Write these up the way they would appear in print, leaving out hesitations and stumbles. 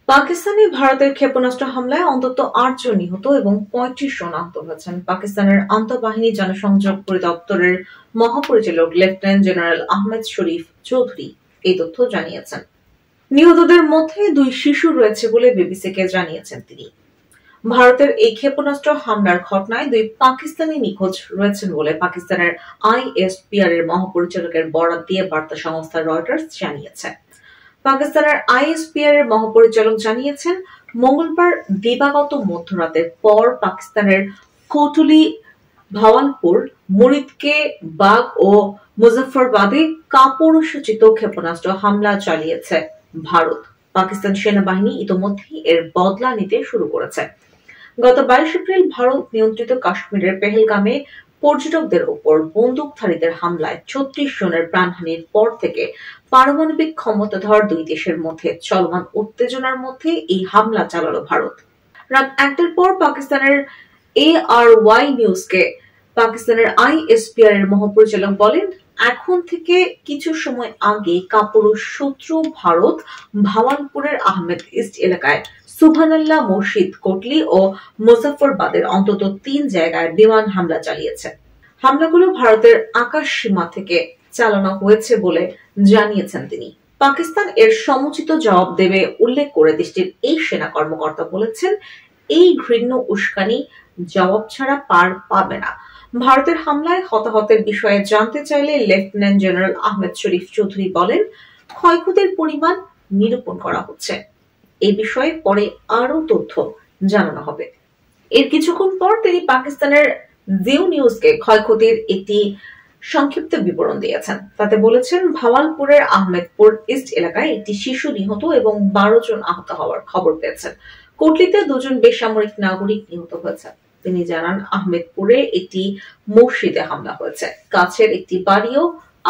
পাকিস্তানে ভারতের ক্ষেপণাস্ত্র হামলায় অন্তত ৮ জন নিহত এবং ৩৫ জন আহত হয়েছেন। পাকিস্তানের আন্তঃবাহিনী জনসংযোগ পরিদপ্তরের মহাপরিচালক লেফটেন্যান্ট জেনারেল আহমেদ শরীফ চৌধুরী এই তথ্য জানিয়েছেন। নিহতদের মধ্যে ২ শিশু রয়েছে বলে বিবিসিকে জানিয়েছেন তিনি। ভারতের এই ক্ষেপণাস্ত্র হামলার ঘটনায় ২ পাকিস্তানি নিখোঁজ রয়েছেন বলে পাকিস্তানের আইএসপিআর এর মহাপরিচালকের বরাত দিয়ে বার্তা সংস্থা রয়টার্স জানিয়েছে। পাকিস্তানের আইএসপিআর এর মহাপরিচালক জানিয়েছেন, মঙ্গলবার দিবাগত মধ্যরাতের পর পাকিস্তানের কোটলি, ভাওয়ালপুর, মুরিদকে বাগ ও মুজফ্ফরবাদে কাপুরুষোচিত ক্ষেপণাস্ত্র হামলা চালিয়েছে ভারত। পাকিস্তান সেনাবাহিনী ইতোমধ্যেই এর বদলা নিতে শুরু করেছে। গত ২২ এপ্রিল ভারত নিয়ন্ত্রিত কাশ্মীরের পেহেলগামে পর্যটকদের উপর বন্দুকধারীদের হামলায় ৩৬ জনের প্রাণহানির পর থেকে পারমাণবিক ক্ষমতাধর দুই দেশের মধ্যে চলমান উত্তেজনার মধ্যে এই হামলা চালালো ভারত। রাত ১টার পর পাকিস্তানের ARY নিউজকে পাকিস্তানের আইএসপিআর এর মহাপরিচালক বলেন, এখন থেকে কিছু সময় আগে কাপুরুষ শত্রু ভারত ভাওয়ালপুরের আহমেদ ইস্ট এলাকায় সুবহানাল্লাহ মসজিদ, কোটলি ও মুজফ্ফরবাদের অন্তত ৩ জায়গায় বিমান হামলা চালিয়েছে। হামলাগুলো ভারতের আকাশ সীমা থেকে চালানো হয়েছে বলে জানিয়েছেন তিনি। পাকিস্তান এর সমুচিত জবাব দেবে উল্লেখ করে দেশটির এই সেনা কর্মকর্তা বলেছেন, এই ঘৃণ্য উস্কানি জবাব ছাড়া পার পাবে না। ভারতের হামলায় হতাহতের বিষয়ে জানতে চাইলে লেফটেন্যান্ট জেনারেল আহমেদ শরীফ চৌধুরী বলেন, ক্ষয়ক্ষতির পরিমাণ নিরূপণ করা হচ্ছে। এই বিষয়ে পরে আরো তথ্য জানানো হবে। এর কিছুক্ষণ পর তিনি পাকিস্তানের জিও নিউজকে ক্ষয়ক্ষতির একটি সংক্ষিপ্ত বিবরণ দিয়েছেন। তাতে বলেছেন, ভাওয়ালপুরের আহমেদপুর ইস্ট এলাকায় একটি শিশু নিহত এবং ১২ জন আহত হওয়ার খবর পেয়েছেন। কোটলিতে ২ জন বেসামরিক নাগরিক নিহত হয়েছে। তিনি জানান, আহমেদপুরে একটি মসজিদে হামলা হয়েছে। কাছের একটি বাড়িও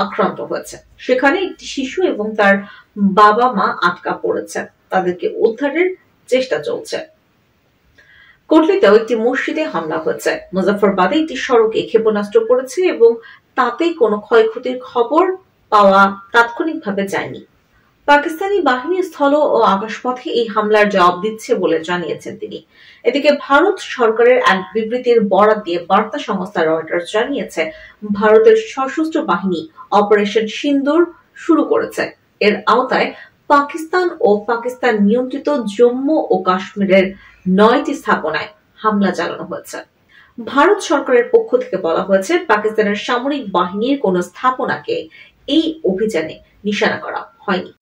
আক্রান্ত হয়েছে। সেখানে একটি শিশু এবং তার বাবা মা আটকা পড়েছে। তাদেরকে উদ্ধারের চেষ্টা চলছে। কোটলিতেও একটি মসজিদে হামলা হয়েছে। মুজফ্ফরবাদে একটি সড়কে ক্ষেপণাস্ত্র পড়েছে এবং তাতে কোনো ক্ষয়ক্ষতির খবর পাওয়া তাৎক্ষণিকভাবে যায়নি। পাকিস্তানি বাহিনী স্থল ও আকাশপথে এই হামলার জবাব দিচ্ছে বলে জানিয়েছেন তিনি। এদিকে ভারত সরকারের এক বিবৃতির বরাত দিয়ে বার্তা সংস্থা রয়টার্স জানিয়েছে, ভারতের সশস্ত্র বাহিনী অপারেশন সিন্দুর শুরু করেছে। এর আওতায় পাকিস্তান ও পাকিস্তান নিয়ন্ত্রিত জম্মু ও কাশ্মীরের ৯টি স্থাপনায় হামলা চালানো হয়েছে। ভারত সরকারের পক্ষ থেকে বলা হয়েছে, পাকিস্তানের সামরিক বাহিনীর কোন স্থাপনাকে এই অভিযানে নিশানা করা হয়নি।